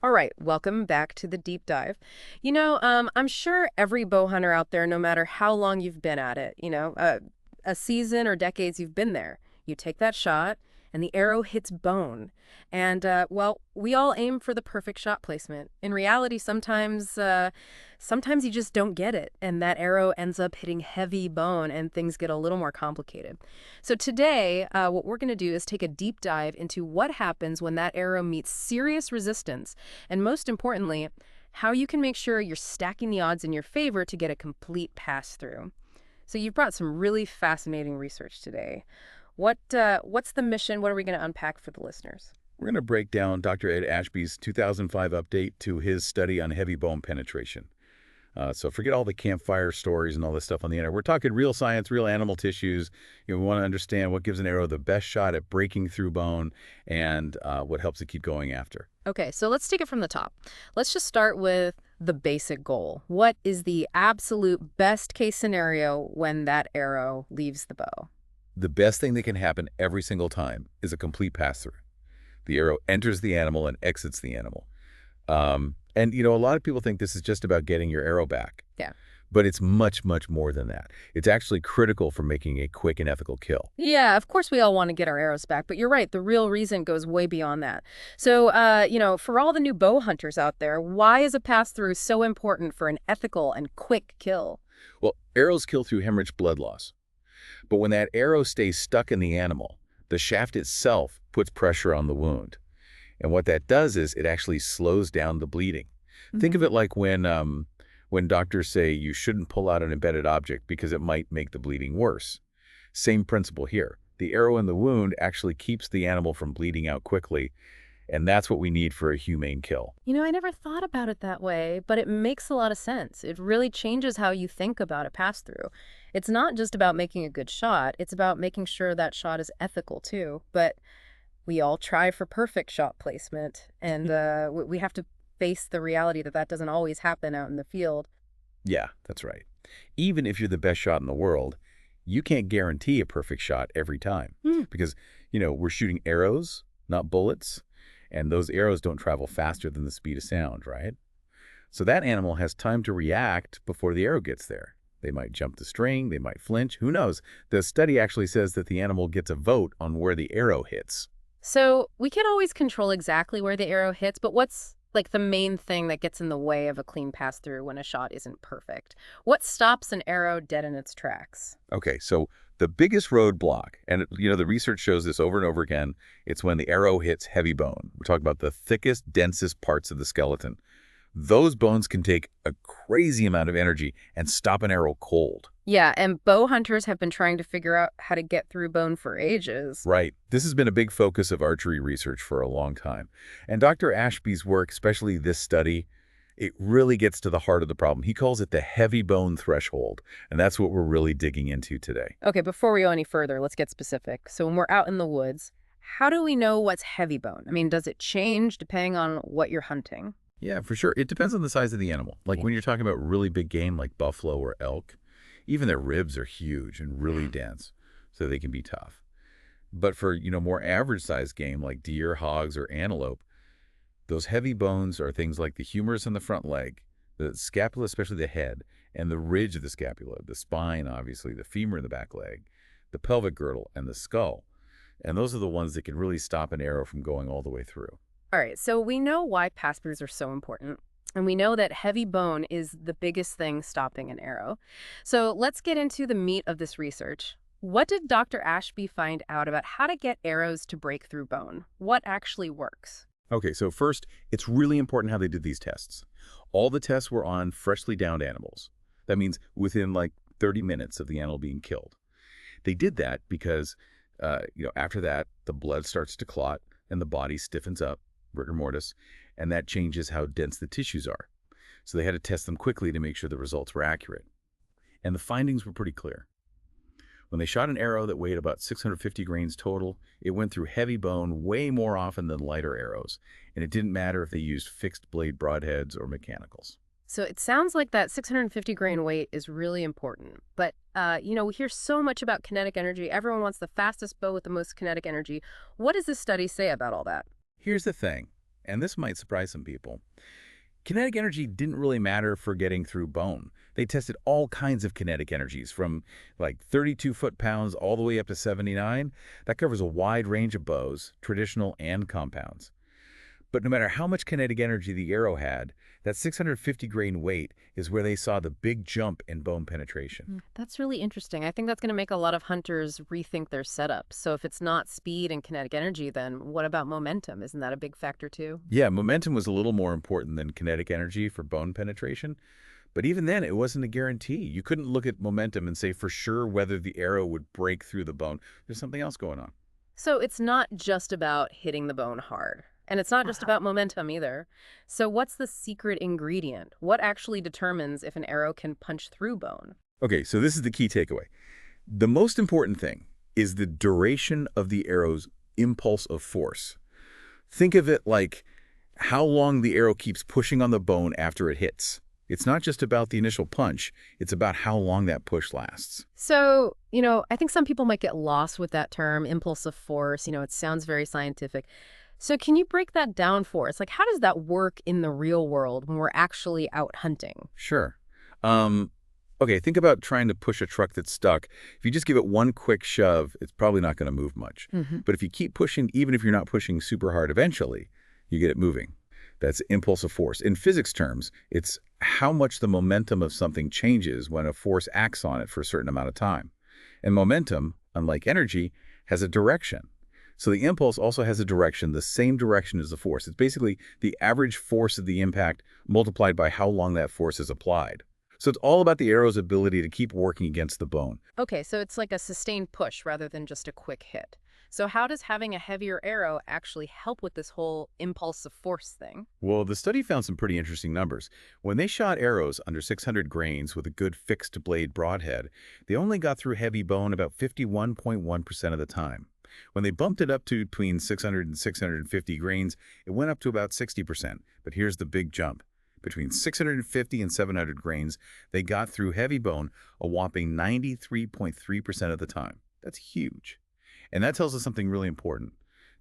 All right, welcome back to the deep dive. I'm sure every bow hunter out there, no matter how long you've been at it, a season or decades you've been there, you take that shot and the arrow hits bone. And we all aim for the perfect shot placement. In reality, sometimes you just don't get it, and that arrow ends up hitting heavy bone and things get a little more complicated. So today, what we're going to do is take a deep dive into what happens when that arrow meets serious resistance, and most importantly, how you can make sure you're stacking the odds in your favor to get a complete pass-through. So you've brought some really fascinating research today. What's the mission? What are we going to unpack for the listeners? We're going to break down Dr. Ed Ashby's 2005 update to his study on heavy bone penetration. So forget all the campfire stories and all this stuff on the internet. We're talking real science, real animal tissues. We want to understand what gives an arrow the best shot at breaking through bone and what helps it keep going after. Okay, so let's take it from the top. Let's just start with the basic goal. What is the absolute best case scenario when that arrow leaves the bow? The best thing that can happen every single time is a complete pass-through. The arrow enters the animal and exits the animal. A lot of people think this is just about getting your arrow back. Yeah. But it's much, much more than that. It's actually critical for making a quick and ethical kill. Yeah, of course we all want to get our arrows back, but you're right. The real reason goes way beyond that. So, for all the new bow hunters out there, why is a pass-through so important for an ethical and quick kill? Well, arrows kill through hemorrhage blood loss. But when that arrow stays stuck in the animal, the shaft itself puts pressure on the wound. And what that does is it actually slows down the bleeding. Think of it like when doctors say you shouldn't pull out an embedded object because it might make the bleeding worse. Same principle here. The arrow in the wound actually keeps the animal from bleeding out quickly, and that's what we need for a humane kill. I never thought about it that way, but it makes a lot of sense. It really changes how you think about a pass-through. It's not just about making a good shot, it's about making sure that shot is ethical too. But we all try for perfect shot placement, and we have to face the reality that that doesn't always happen out in the field. Yeah, that's right. Even if you're the best shot in the world, you can't guarantee a perfect shot every time Hmm. because, we're shooting arrows, not bullets, and those arrows don't travel faster than the speed of sound, right? So that animal has time to react before the arrow gets there. They might jump the string, they might flinch, who knows? The study actually says that the animal gets a vote on where the arrow hits. So we can't always control exactly where the arrow hits, but what's like the main thing that gets in the way of a clean pass through when a shot isn't perfect? What stops an arrow dead in its tracks? Okay, so the biggest roadblock, and the research shows this over and over again, it's when the arrow hits heavy bone. We're talking about the thickest, densest parts of the skeleton. Those bones can take a crazy amount of energy and stop an arrow cold. Yeah, and bow hunters have been trying to figure out how to get through bone for ages. Right. This has been a big focus of archery research for a long time. And Dr. Ashby's work, especially this study, it really gets to the heart of the problem. He calls it the heavy bone threshold, and that's what we're really digging into today. Okay, before we go any further, let's get specific. So when we're out in the woods, how do we know what's heavy bone? I mean, does it change depending on what you're hunting? Yeah, for sure. It depends on the size of the animal. Like when you're talking about really big game like buffalo or elk, even their ribs are huge and really dense, so they can be tough. But for, more average sized game like deer, hogs, or antelope, those heavy bones are things like the humerus in the front leg, the scapula, especially the head, and the ridge of the scapula, the spine, obviously, the femur in the back leg, the pelvic girdle, and the skull. And those are the ones that can really stop an arrow from going all the way through. All right, so we know why pass-throughs are so important, and we know that heavy bone is the biggest thing stopping an arrow. So let's get into the meat of this research. What did Dr. Ashby find out about how to get arrows to break through bone? What actually works? Okay, so first, it's really important how they did these tests. All the tests were on freshly downed animals. That means within like 30 minutes of the animal being killed. They did that because, after that, the blood starts to clot and the body stiffens up, rigor mortis, and that changes how dense the tissues are. So they had to test them quickly to make sure the results were accurate. And the findings were pretty clear. When they shot an arrow that weighed about 650 grains total, it went through heavy bone way more often than lighter arrows, and it didn't matter if they used fixed blade broadheads or mechanicals. So it sounds like that 650 grain weight is really important. But, we hear so much about kinetic energy. Everyone wants the fastest bow with the most kinetic energy. What does this study say about all that? Here's the thing, and this might surprise some people, kinetic energy didn't really matter for getting through bone. They tested all kinds of kinetic energies, from like 32 foot-pounds all the way up to 79. That covers a wide range of bows, traditional and compounds. But no matter how much kinetic energy the arrow had, that 650 grain weight is where they saw the big jump in bone penetration. That's really interesting. I think that's going to make a lot of hunters rethink their setup. So if it's not speed and kinetic energy, then what about momentum? Isn't that a big factor too? Yeah, momentum was a little more important than kinetic energy for bone penetration, but even then, it wasn't a guarantee. You couldn't look at momentum and say for sure whether the arrow would break through the bone. There's something else going on. So it's not just about hitting the bone hard. And it's not just about momentum either. So what's the secret ingredient? What actually determines if an arrow can punch through bone? Okay, so this is the key takeaway. The most important thing is the duration of the arrow's impulse of force. Think of it like how long the arrow keeps pushing on the bone after it hits. It's not just about the initial punch, it's about how long that push lasts. So, I think some people might get lost with that term, impulsive force. It sounds very scientific. So can you break that down for us? Like, how does that work in the real world when we're actually out hunting? Sure. Okay, think about trying to push a truck that's stuck. If you just give it one quick shove, it's probably not going to move much. But if you keep pushing, even if you're not pushing super hard, eventually, you get it moving. That's impulsive force. In physics terms, it's how much the momentum of something changes when a force acts on it for a certain amount of time. And momentum, unlike energy, has a direction. So the impulse also has a direction, the same direction as the force. It's basically the average force of the impact multiplied by how long that force is applied. So it's all about the arrow's ability to keep working against the bone. Okay, so it's like a sustained push rather than just a quick hit. So how does having a heavier arrow actually help with this whole impulsive force thing? Well, the study found some pretty interesting numbers. When they shot arrows under 600 grains with a good fixed blade broadhead, they only got through heavy bone about 51.1% of the time. When they bumped it up to between 600 and 650 grains, it went up to about 60%. But here's the big jump. Between 650 and 700 grains, they got through heavy bone a whopping 93.3% of the time. That's huge. And that tells us something really important.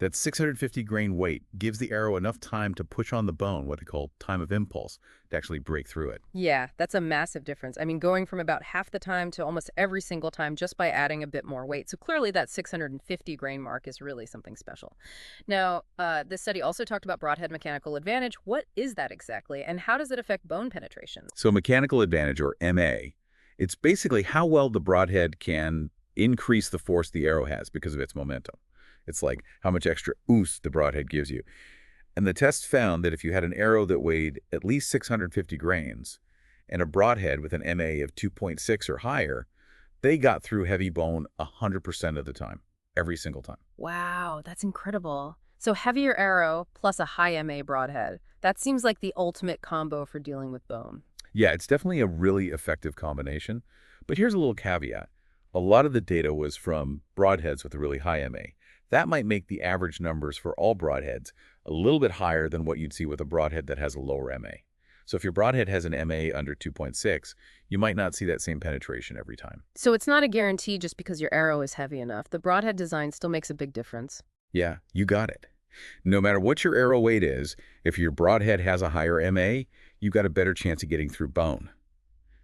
That 650 grain weight gives the arrow enough time to push on the bone, what they call time of impulse, to actually break through it. Yeah, that's a massive difference. I mean, going from about half the time to almost every single time just by adding a bit more weight. So clearly that 650 grain mark is really something special. Now, this study also talked about broadhead mechanical advantage. What is that exactly, and how does it affect bone penetration? So mechanical advantage, or MA, it's basically how well the broadhead can increase the force the arrow has because of its momentum. It's like how much extra ooze the broadhead gives you. And the test found that if you had an arrow that weighed at least 650 grains and a broadhead with an MA of 2.6 or higher, they got through heavy bone 100% of the time, every single time. Wow, that's incredible. So heavier arrow plus a high MA broadhead. That seems like the ultimate combo for dealing with bone. Yeah, it's definitely a really effective combination. But here's a little caveat. A lot of the data was from broadheads with a really high MA. That might make the average numbers for all broadheads a little bit higher than what you'd see with a broadhead that has a lower MA. So if your broadhead has an MA under 2.6, you might not see that same penetration every time. So it's not a guarantee just because your arrow is heavy enough. The broadhead design still makes a big difference. Yeah, you got it. No matter what your arrow weight is, if your broadhead has a higher MA, you've got a better chance of getting through bone.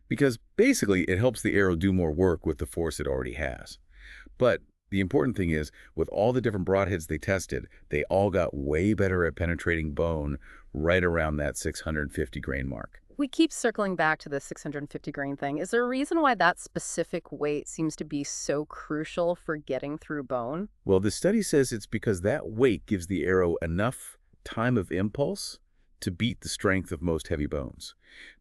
Because basically, it helps the arrow do more work with the force it already has. But the important thing is, with all the different broadheads they tested, they all got way better at penetrating bone right around that 650 grain mark. We keep circling back to the 650 grain thing. Is there a reason why that specific weight seems to be so crucial for getting through bone? Well, the study says it's because that weight gives the arrow enough time of impulse to beat the strength of most heavy bones.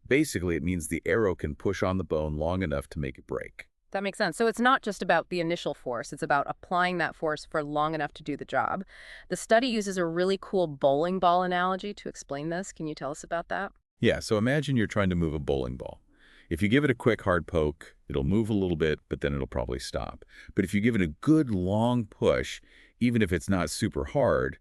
Basically, it means the arrow can push on the bone long enough to make it break. That makes sense. So it's not just about the initial force. It's about applying that force for long enough to do the job. The study uses a really cool bowling ball analogy to explain this. Can you tell us about that? Yeah, so imagine you're trying to move a bowling ball. If you give it a quick hard poke, it'll move a little bit, but then it'll probably stop. But if you give it a good long push, even if it's not super hard,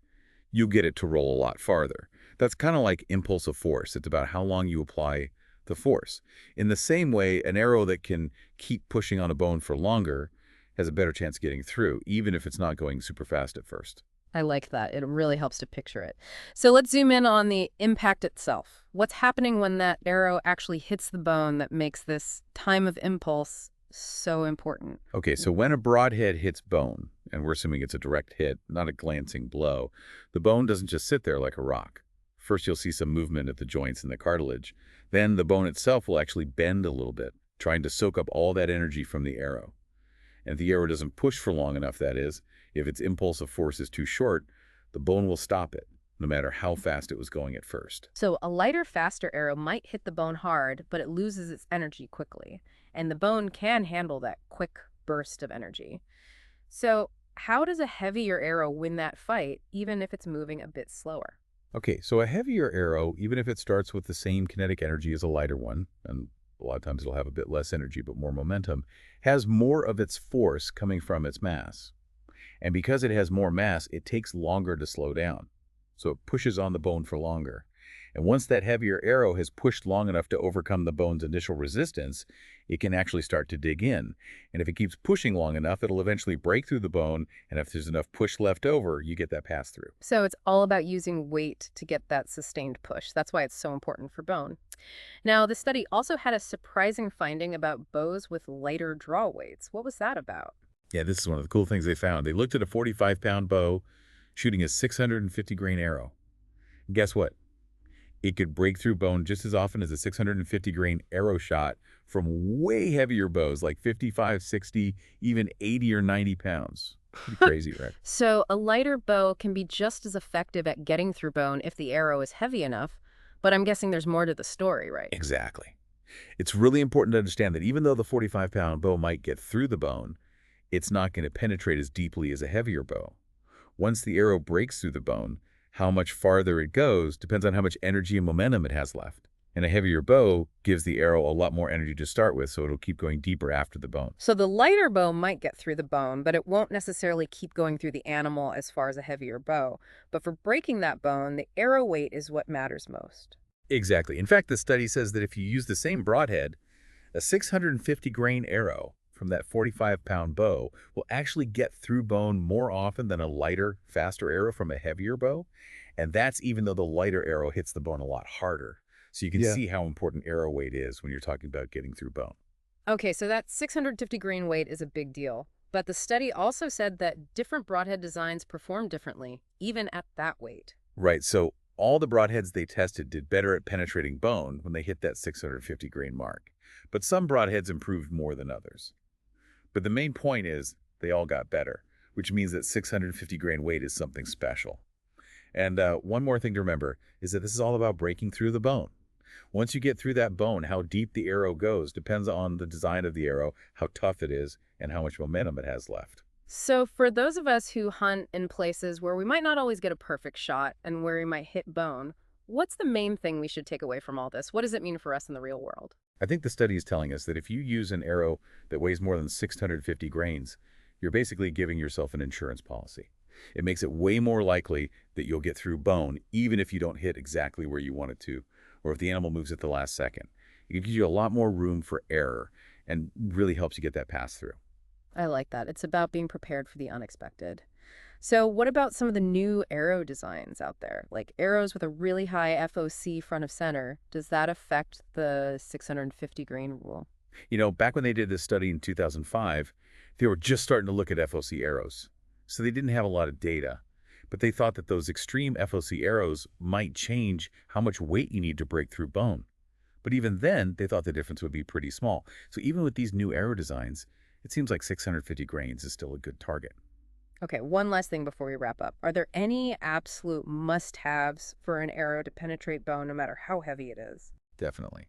you'll get it to roll a lot farther. That's kind of like impulsive force. It's about how long you apply the force. In the same way, an arrow that can keep pushing on a bone for longer has a better chance of getting through, even if it's not going super fast at first. I like that. It really helps to picture it. So let's zoom in on the impact itself. What's happening when that arrow actually hits the bone that makes this time of impulse so important? Okay, so when a broadhead hits bone, and we're assuming it's a direct hit, not a glancing blow, the bone doesn't just sit there like a rock. First, you'll see some movement at the joints and the cartilage. Then the bone itself will actually bend a little bit, trying to soak up all that energy from the arrow. And if the arrow doesn't push for long enough, that is, if its impulse of force is too short, the bone will stop it, no matter how fast it was going at first. So a lighter, faster arrow might hit the bone hard, but it loses its energy quickly. And the bone can handle that quick burst of energy. So how does a heavier arrow win that fight, even if it's moving a bit slower? Okay, so a heavier arrow, even if it starts with the same kinetic energy as a lighter one, and a lot of times it'll have a bit less energy but more momentum, has more of its force coming from its mass. And because it has more mass, it takes longer to slow down. So it pushes on the bone for longer. And once that heavier arrow has pushed long enough to overcome the bone's initial resistance, it can actually start to dig in. And if it keeps pushing long enough, it'll eventually break through the bone, and if there's enough push left over, you get that pass through. So it's all about using weight to get that sustained push. That's why it's so important for bone. Now, the study also had a surprising finding about bows with lighter draw weights. What was that about? Yeah, this is one of the cool things they found. They looked at a 45-pound bow shooting a 650 grain arrow. Guess what? It could break through bone just as often as a 650 grain arrow shot from way heavier bows like 55, 60, even 80 or 90 pounds. Pretty crazy, right? So a lighter bow can be just as effective at getting through bone if the arrow is heavy enough, but I'm guessing there's more to the story, right? Exactly. It's really important to understand that even though the 45-pound bow might get through the bone, it's not going to penetrate as deeply as a heavier bow. Once the arrow breaks through the bone, how much farther it goes depends on how much energy and momentum it has left. And a heavier bow gives the arrow a lot more energy to start with, so it'll keep going deeper after the bone. So the lighter bow might get through the bone, but it won't necessarily keep going through the animal as far as a heavier bow. But for breaking that bone, the arrow weight is what matters most. Exactly. In fact, the study says that if you use the same broadhead, a 650 grain arrow from that 45-pound bow will actually get through bone more often than a lighter, faster arrow from a heavier bow. And that's even though the lighter arrow hits the bone a lot harder. So you can Yeah. see how important arrow weight is when you're talking about getting through bone. Okay, so that 650 grain weight is a big deal. But the study also said that different broadhead designs perform differently, even at that weight. Right, so all the broadheads they tested did better at penetrating bone when they hit that 650 grain mark. But some broadheads improved more than others. But the main point is they all got better, which means that 650 grain weight is something special. And one more thing to remember is that this is all about breaking through the bone. Once you get through that bone, how deep the arrow goes depends on the design of the arrow, how tough it is, and how much momentum it has left. So for those of us who hunt in places where we might not always get a perfect shot and where we might hit bone, what's the main thing we should take away from all this? What does it mean for us in the real world? I think the study is telling us that if you use an arrow that weighs more than 650 grains, you're basically giving yourself an insurance policy. It makes it way more likely that you'll get through bone, even if you don't hit exactly where you want it to, or if the animal moves at the last second. It gives you a lot more room for error and really helps you get that pass through. I like that. It's about being prepared for the unexpected. So what about some of the new arrow designs out there? Like arrows with a really high FOC front of center. Does that affect the 650 grain rule? You know, back when they did this study in 2005, they were just starting to look at FOC arrows. So they didn't have a lot of data, but they thought that those extreme FOC arrows might change how much weight you need to break through bone. But even then, they thought the difference would be pretty small. So even with these new arrow designs, it seems like 650 grains is still a good target. Okay, one last thing before we wrap up. Are there any absolute must-haves for an arrow to penetrate bone no matter how heavy it is? Definitely.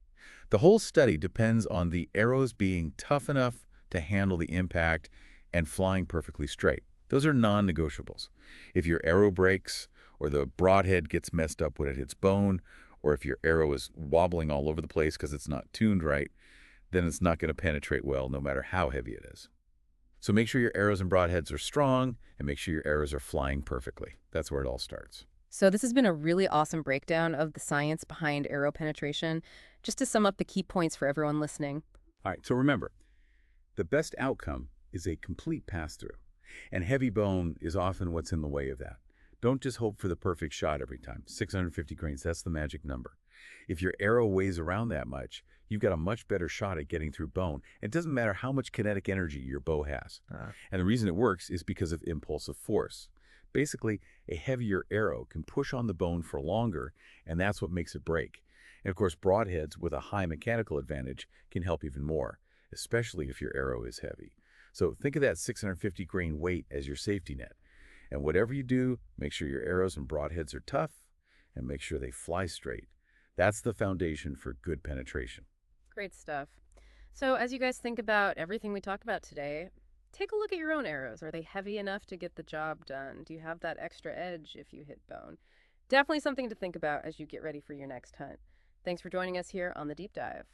The whole study depends on the arrows being tough enough to handle the impact and flying perfectly straight. Those are non-negotiables. If your arrow breaks, or the broadhead gets messed up when it hits bone, or if your arrow is wobbling all over the place because it's not tuned right, then it's not going to penetrate well no matter how heavy it is. So make sure your arrows and broadheads are strong, and make sure your arrows are flying perfectly. That's where it all starts. So this has been a really awesome breakdown of the science behind arrow penetration. Just to sum up the key points for everyone listening. All right, so remember, the best outcome is a complete pass-through, and heavy bone is often what's in the way of that. Don't just hope for the perfect shot every time. 650 grains, that's the magic number. If your arrow weighs around that much, you've got a much better shot at getting through bone. It doesn't matter how much kinetic energy your bow has. Uh, And the reason it works is because of impulsive force. Basically, a heavier arrow can push on the bone for longer, and that's what makes it break. And of course, broadheads with a high mechanical advantage can help even more, especially if your arrow is heavy. So think of that 650 grain weight as your safety net. And whatever you do, make sure your arrows and broadheads are tough and make sure they fly straight. That's the foundation for good penetration. Great stuff. So as you guys think about everything we talked about today, take a look at your own arrows. Are they heavy enough to get the job done? Do you have that extra edge if you hit bone? Definitely something to think about as you get ready for your next hunt. Thanks for joining us here on The Deep Dive.